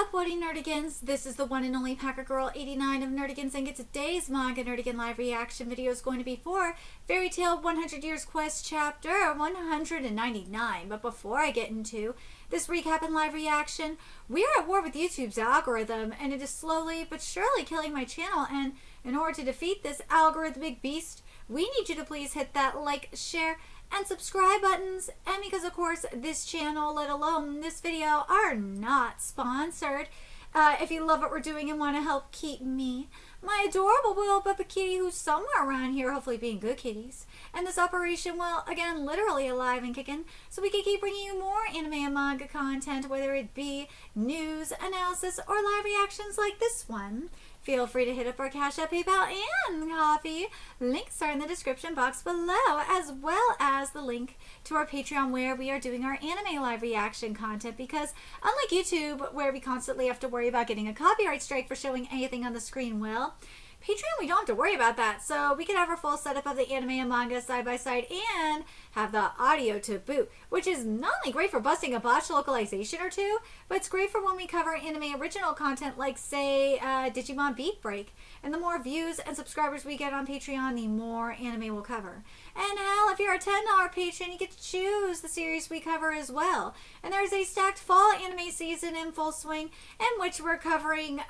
up, Woody Nerdigans? This is the one and only Packer Girl 89 of Nerdigans, and today's Manga Nerdigan live reaction video is going to be for Fairy Tail 100 Years Quest Chapter 199. But before I get into this recap and live reaction, we are at war with YouTube's algorithm, and it is slowly but surely killing my channel. And in order to defeat this algorithmic beast, we need you to please hit that like, share, and subscribe buttons. And because of course this channel, let alone this video, are not sponsored, if you love what we're doing and want to help keep me, my adorable little Peppa Kitty, who's somewhere around here, hopefully being good kitties, and this operation, well, again, literally alive and kicking, so we can keep bringing you more anime and manga content, whether it be news, analysis, or live reactions like this one. Feel free to hit up our Cash App, PayPal, and Coffee. Links are in the description box below, as well as the link to our Patreon, where we are doing our anime live reaction content, because unlike YouTube, where we constantly have to worry about getting a copyright strike for showing anything on the screen, well, Patreon, we don't have to worry about that, so we can have our full setup of the anime and manga side by side and have the audio to boot, which is not only great for busting a botched localization or two, but it's great for when we cover anime original content like, say, Digimon Beat Break. And the more views and subscribers we get on Patreon, the more anime we'll cover. And hell, if you're a $10 patron, you get to choose the series we cover as well. And there's a stacked fall anime season in full swing, in which we're covering,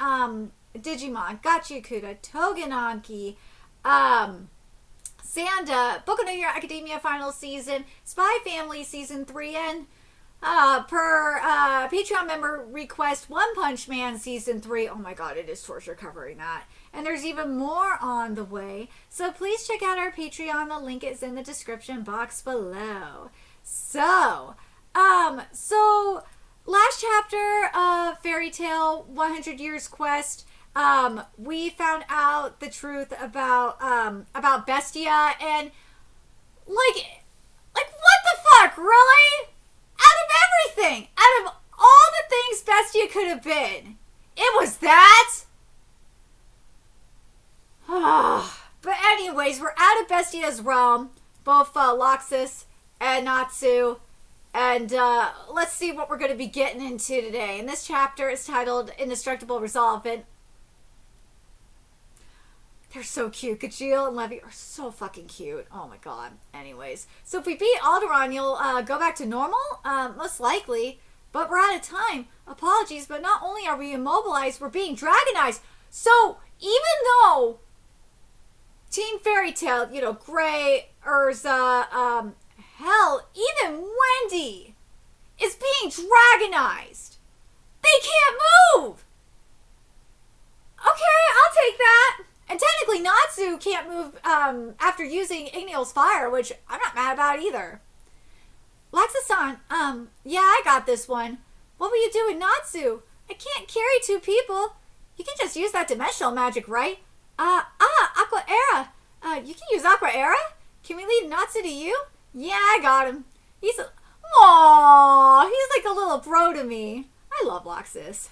Digimon, Gachiakuta, Togenanki, Sanda, Boku no Hero Academia Final Season, Spy Family Season 3, and per Patreon member request, One Punch Man Season 3. Oh my god, it is torture covering that. And there's even more on the way. So please check out our Patreon. The link is in the description box below. So last chapter of Fairy Tail 100 Years Quest, we found out the truth about Bestia, and like what the fuck, really? Out of everything, out of all the things Bestia could have been, it was that? But anyways, we're out of Bestia's realm, both Loxus and Natsu, and let's see what we're going to be getting into today. And this chapter is titled Indestructible Resolve, and they're so cute. Gajeel and Levy are so fucking cute. Oh my god. Anyways, so if we beat Alderaan, you'll go back to normal? Most likely. But we're out of time. Apologies, but not only are we immobilized, we're being dragonized. So even though Team Fairy Tail, you know, Gray, Urza, hell, even Wendy is being dragonized, they can't move. Okay, I'll take that. And technically, Natsu can't move after using Igneal's fire, which I'm not mad about either. Laxa-san, yeah, I got this one. What will you do with Natsu? I can't carry two people. You can just use that dimensional magic, right? Aqua Era. You can use Aqua Era? Can we lead Natsu to you? Yeah, I got him. He's like a little bro to me. I love Loxus.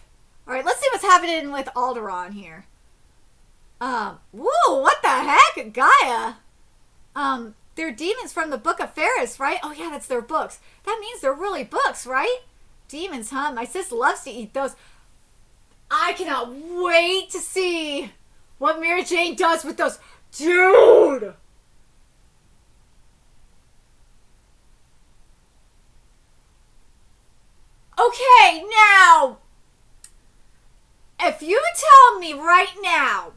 Alright, let's see what's happening with Alderaan here. Whoa, what the heck? Gaia. They're demons from the Book of Ferris, right? Oh yeah, that's their books. That means they're really books, right? Demons, huh? My sis loves to eat those. I cannot wait to see what Mary Jane does with those. Dude! Okay, now, if you tell me right now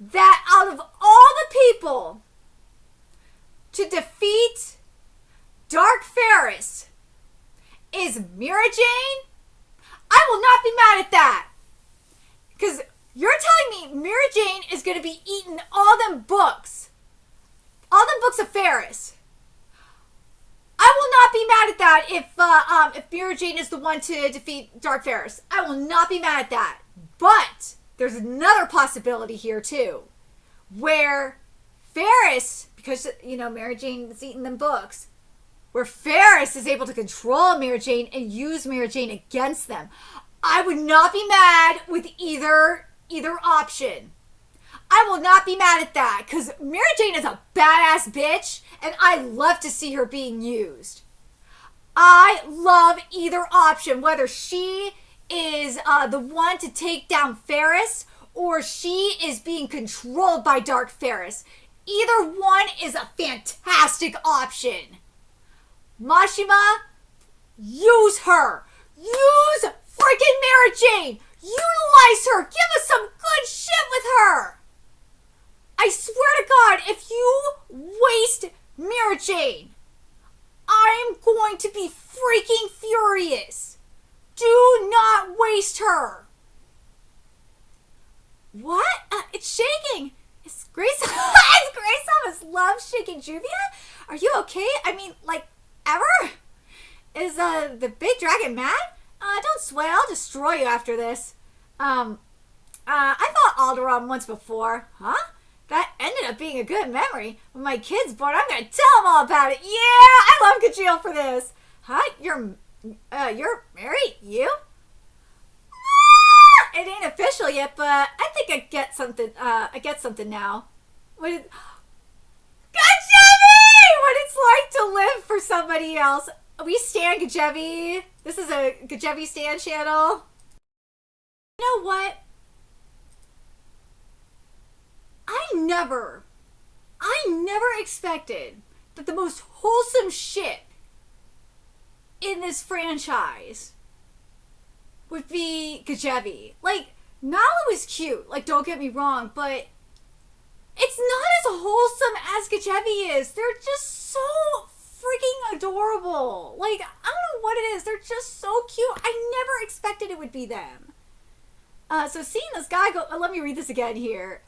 that out of all the people to defeat Dark Ferris is Mira Jane, I will not be mad at that. Because you're telling me Mira Jane is going to be eating all them books of Ferris. I will not be mad at that if Mira Jane is the one to defeat Dark Ferris. I will not be mad at that. But there's another possibility here too, where Ferris, because, you know, Mary Jane is eating them books, where Ferris is able to control Mary Jane and use Mary Jane against them. I would not be mad with either option. I will not be mad at that, because Mary Jane is a badass bitch, and I love to see her being used. I love either option, whether she is the one to take down Ferris, or she is being controlled by Dark Ferris. Either one is a fantastic option. Mashima, use her. Use freaking Mary Jane. Utilize her. Give us some good shit with her. I swear to God, if you waste Mary Jane, I'm going to be freaking furious. Do not waste her. What? It's shaking. Is Grace Thomas love shaking Juvia? Are you okay? I mean, like, ever? Is the big dragon mad? Don't sweat. I'll destroy you after this. I fought Alderaan once before. Huh? That ended up being a good memory. When my kid's born, I'm gonna tell them all about it. Yeah, I love Gajeel for this. Huh? You're married? You? It ain't official yet, but I think I get something. I get something now. Gajevi! What it's like to live for somebody else. We stan Gajevi. This is a Gajevi stan channel. You know what? I never expected that the most wholesome shit in this franchise would be Gajevi. Like, Nala was cute, like, don't get me wrong, but it's not as wholesome as Gajevi is. They're just so freaking adorable. Like, I don't know what it is. They're just so cute. I never expected it would be them. So seeing this guy go, let me read this again here.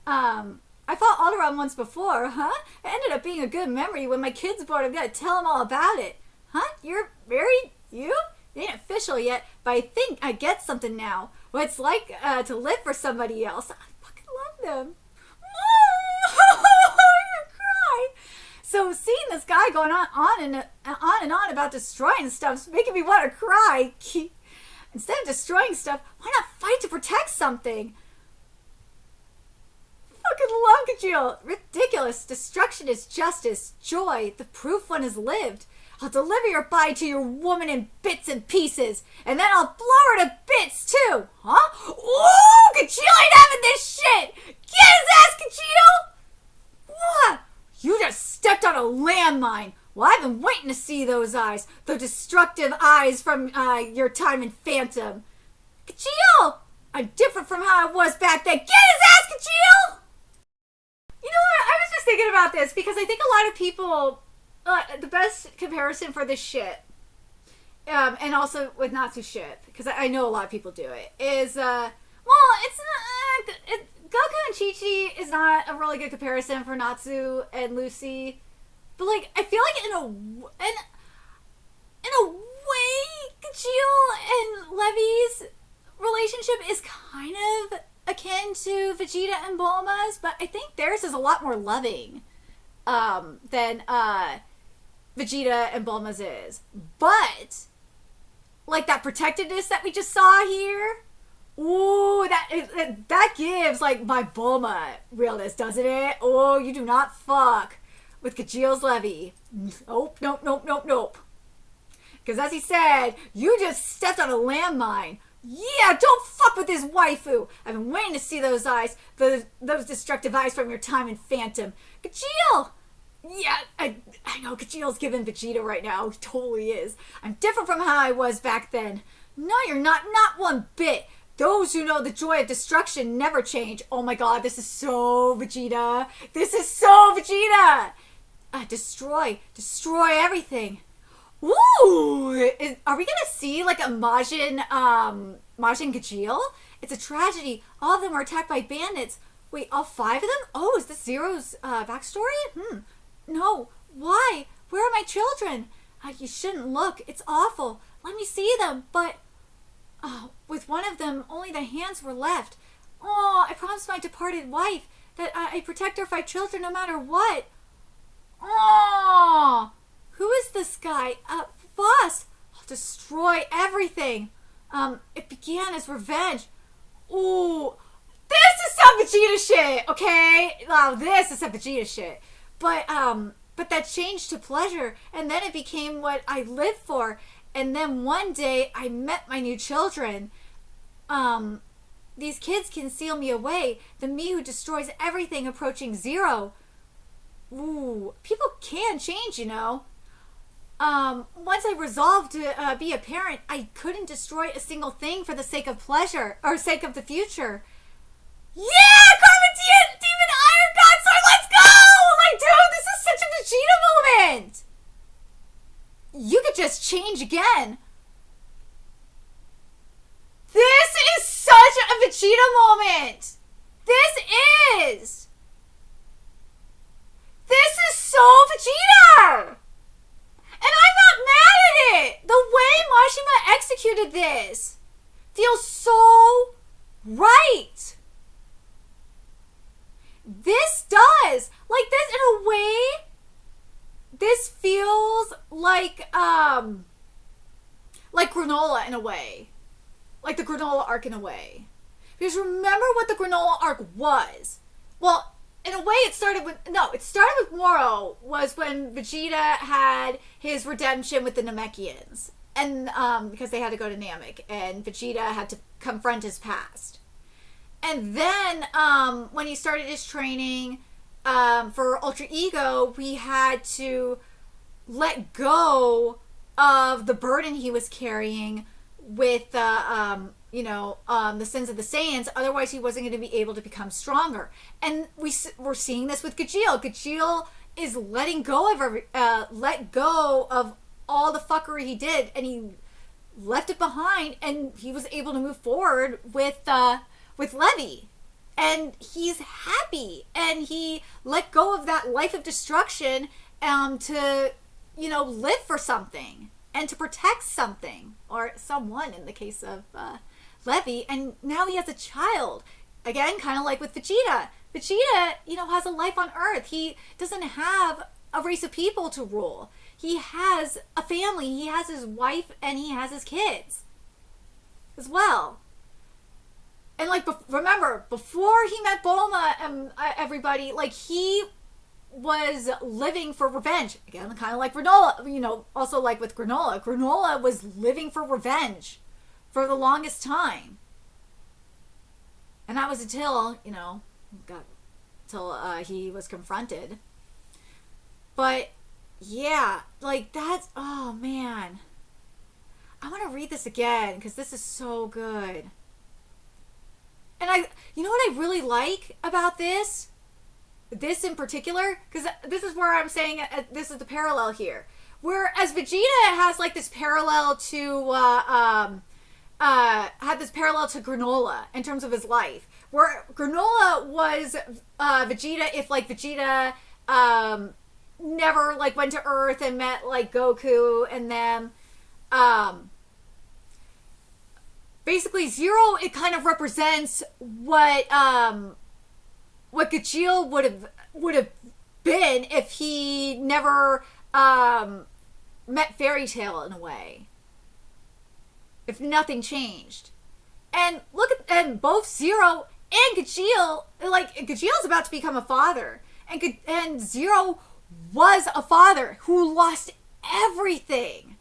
I fought Alderaan once before, huh? It ended up being a good memory. When my kid's born, I'm gonna tell him all about it. Huh? You're married? You? It ain't official yet, but I think I get something now. What it's like to live for somebody else. I fucking love them. I'm gonna cry. So seeing this guy going on and on about destroying stuff is making me want to cry. Instead of destroying stuff, why not fight to protect something? Fucking love Gajeel. Ridiculous. Destruction is justice. Joy. The proof one has lived. I'll deliver your body to your woman in bits and pieces. And then I'll blow her to bits too. Huh? Ooh, Gajeel ain't having this shit. Get his ass, Gajeel. What? You just stepped on a landmine. Well, I've been waiting to see those eyes. The destructive eyes from your time in Phantom. Gajeel! I'm different from how I was back then. Get his ass, Gajeel! You know what? I was just thinking about this because I think a lot of people, the best comparison for this shit, and also with Natsu shit, because I know a lot of people do it, is, well, it's not, Goku and Chi-Chi is not a really good comparison for Natsu and Lucy, but, like, I feel like in a way, Gajeel and Levy's relationship is kind of akin to Vegeta and Bulma's, but I think theirs is a lot more loving than Vegeta and Bulma's is. But like that protectiveness that we just saw here, ooh, that gives like my Bulma realness, doesn't it? Oh, you do not fuck with Gajeel's Levy. Nope. Because as he said, you just stepped on a landmine. Yeah, don't fuck with his waifu. I've been waiting to see those eyes, those destructive eyes from your time in Phantom. Gajeel! Yeah, I know Gajeel's giving Vegeta right now. He totally is. I'm different from how I was back then. No, you're not one bit. Those who know the joy of destruction never change. Oh my god, this is so Vegeta. This is so Vegeta! Destroy everything. Ooh! Are we gonna see like a Majin Gajeel? It's a tragedy. All of them are attacked by bandits. Wait, all 5 of them? Oh, is this Zero's backstory? No. Why? Where are my children? You shouldn't look. It's awful. Let me see them. But with one of them, only the hands were left. Oh, I promised my departed wife that I protect her 5 children no matter what. Oh. Who is this guy? Boss! I'll destroy everything. It began as revenge. Ooh, this is some Vegeta shit, okay? Wow, this is some Vegeta shit. But that changed to pleasure, and then it became what I lived for. And then one day I met my new children. These kids can seal me away. The me who destroys everything approaching zero. Ooh, people can change, you know. Once I resolved to be a parent, I couldn't destroy a single thing for the sake of pleasure or sake of the future. Yeah, Carmen Demon Iron God Sword, let's go! Like, dude, this is such a Vegeta moment. You could just change again. This is such a Vegeta moment. This is so Vegeta. And I'm not mad at it. The way Mashima executed this feels so right. This does. Like, this, in a way, this feels like Granola in a way. Like the Granola arc in a way. Because remember what the Granola arc was. Well, in a way it started with Moro was when Vegeta had his redemption with the Namekians. And because they had to go to Namek and Vegeta had to confront his past. And then when he started his training for Ultra Ego, we had to let go of the burden he was carrying with the sins of the Saiyans. Otherwise, he wasn't going to be able to become stronger. And we're seeing this with Gajeel. Gajeel is letting go of all the fuckery he did, and he left it behind, and he was able to move forward with Levi. And he's happy, and he let go of that life of destruction to live for something and to protect something or someone in the case of Levi. And now he has a child. Again, kind of like with Vegeta. Vegeta, has a life on Earth. He doesn't have a race of people to rule. He has a family. He has his wife and he has his kids as well. And remember, before he met Bulma and everybody, he was living for revenge. Again, kind of like Granola, also like with Granola. Granola was living for revenge for the longest time. And that was until, he was confronted. But, yeah, that's, oh man. I want to read this again because this is so good. And what I really like about this in particular, because this is where I'm saying this is the parallel here. Whereas Vegeta has this parallel to had this parallel to Granola in terms of his life, where Granola was Vegeta if Vegeta never went to Earth and met Goku and them. Basically, Zero, it kind of represents what Gajeel would have been if he never met Fairy Tail in a way. If nothing changed. And and both Zero and Gajeel, Gajeel's about to become a father. And Zero was a father who lost everything.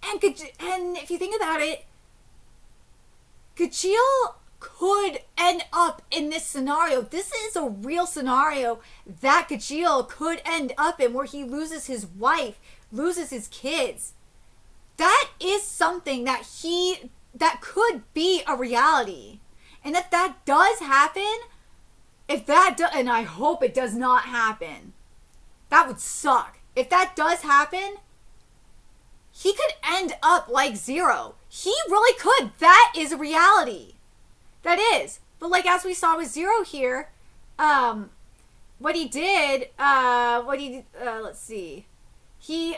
And if you think about it, Gajeel could end up in this scenario. This is a real scenario that Gajeel could end up in, where he loses his wife, loses his kids. That is something that could be a reality. And if that does happen, and I hope it does not happen, that would suck. If that does happen, he could end up like Zero. He really could. That is a reality. That is. But as we saw with Zero here, what he did, let's see. He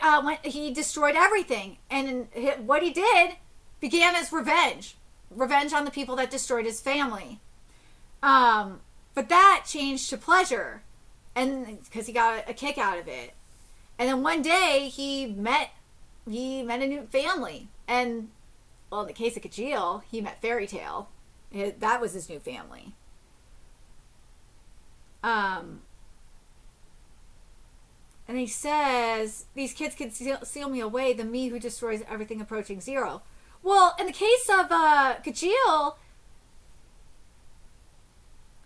destroyed everything. And what he did began as revenge. Revenge on the people that destroyed his family. But that changed to pleasure. And because he got a kick out of it. And then one day he met a new family. And, well, in the case of Gajeel, he met Fairy Tail. That was his new family. And And he says, these kids can seal me away, the me who destroys everything approaching zero. Well, in the case of Gajeel,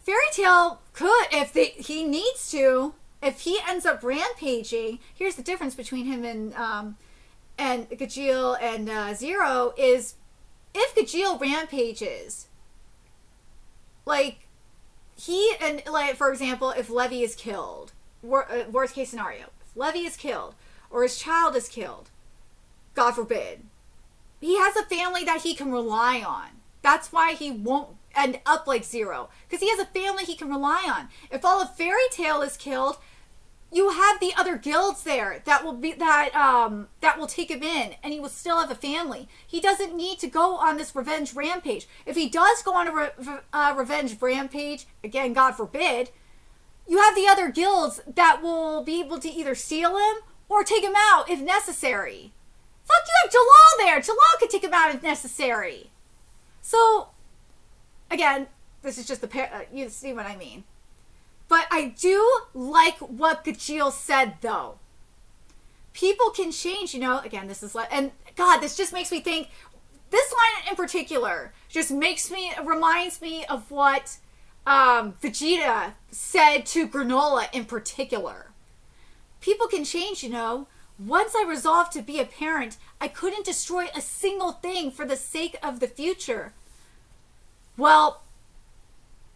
Fairy Tail could, if he needs to, if he ends up rampaging. Here's the difference between him and Gajeel and Zero is, if Gajeel rampages, like, for example, if Levy is killed, worst case scenario, if Levy is killed or his child is killed, God forbid, he has a family that he can rely on. That's why he won't end up like Zero, because he has a family he can rely on. If all of Fairy Tail is killed, you have the other guilds there that will take him in, and he will still have a family. He doesn't need to go on this revenge rampage. If he does go on a revenge rampage, again, God forbid, you have the other guilds that will be able to either seal him or take him out if necessary. Fuck, you have Jalal there. Jalal could take him out if necessary. So, again, this is just you see what I mean. But I do like what Gajeel said, though. People can change, Again, this is and God, this just makes me think. This line in particular just reminds me of what Vegeta said to Granola in particular. People can change, Once I resolved to be a parent, I couldn't destroy a single thing for the sake of the future. Well,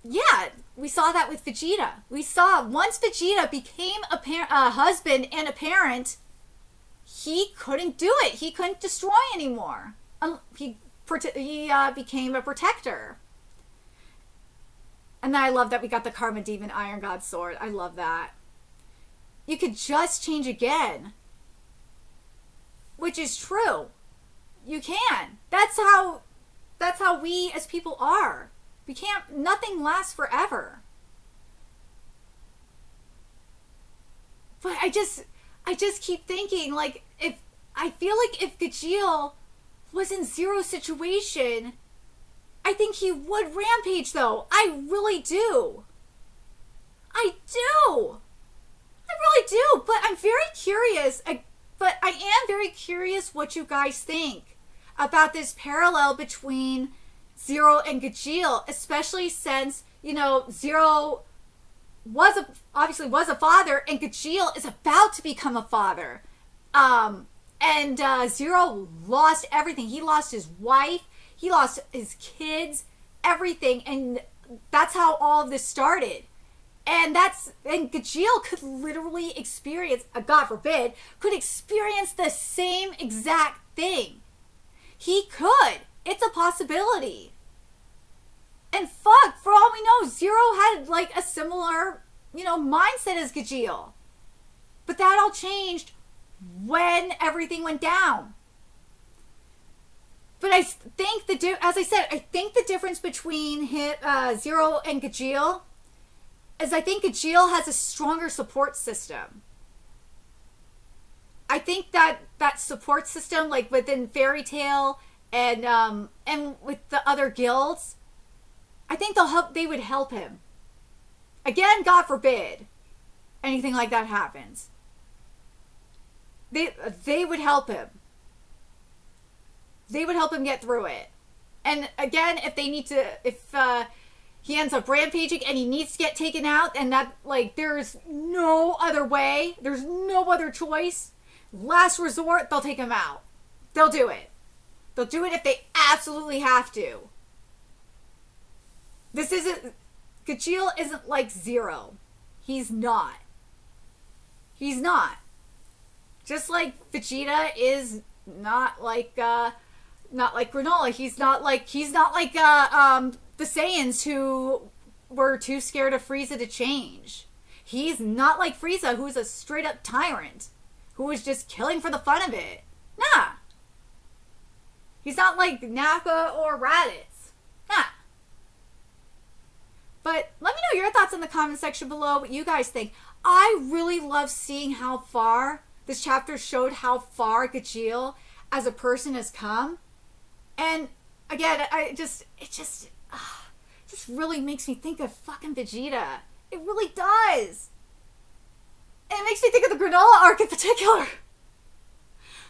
yeah, we saw that with Vegeta. We saw once Vegeta became a husband and a parent, he couldn't do it. He couldn't destroy anymore. He became a protector. And then I love that we got the Karma Demon Iron God Sword. I love that. You could just change again. Which is true. You can. That's how we as people are. Nothing lasts forever. But I just keep thinking, like, I feel like if Gajeel was in Zero's situation, I think he would rampage, though. I really do. I really do. But I'm very curious. But I am very curious what you guys think about this parallel between Zero and Gajeel, especially since, Zero obviously was a father, and Gajeel is about to become a father. And Zero lost everything. He lost his wife, he lost his kids, everything, and that's how all of this started. And Gajeel could literally experience, God forbid, could experience the same exact thing. He could. It's a possibility. And fuck, for all we know, Zero had like a similar, mindset as Gajeel. But that all changed when everything went down. But I think as I said, I think the difference between Zero and Gajeel is I think Gajeel has a stronger support system. I think that support system, like within Fairy Tail and with the other guilds, I think they would help him. Again, God forbid anything like that happens. They would help him. They would help him get through it. And again, if he ends up rampaging and he needs to get taken out, and that, like, there's no other way, there's no other choice, last resort, they'll take him out. They'll do it. They'll do it if they absolutely have to. Gajeel isn't like Zero. He's not. Just like Vegeta is not like Granola. He's not like the Saiyans who were too scared of Frieza to change. He's not like Frieza, who's a straight up tyrant, who was just killing for the fun of it. Nah. He's not like Nappa or Raditz. Nah. But let me know your thoughts in the comment section below, what you guys think. I really love seeing how far this chapter showed how far Gajeel as a person has come. And again, it just really makes me think of fucking Vegeta. It really does. It makes me think of the granola arc in particular.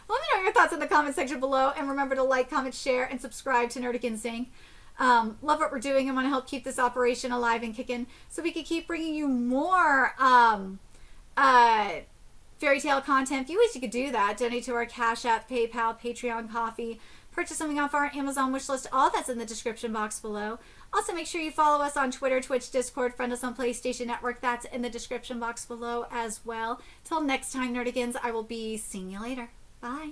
Let me know your thoughts in the comment section below, and remember to like, comment, share, and subscribe to Nerdic Sing. Love what we're doing. I want to help keep this operation alive and kicking so we can keep bringing you more fairy tale content. A few ways you could do that: donate to our Cash App, PayPal, Patreon, Coffee, purchase something off our Amazon wishlist. All that's in the description box below. Also, make sure you follow us on Twitter, Twitch, Discord, friend us on PlayStation Network. That's in the description box below as well. Till next time, Nerdigans, I will be seeing you later. Bye.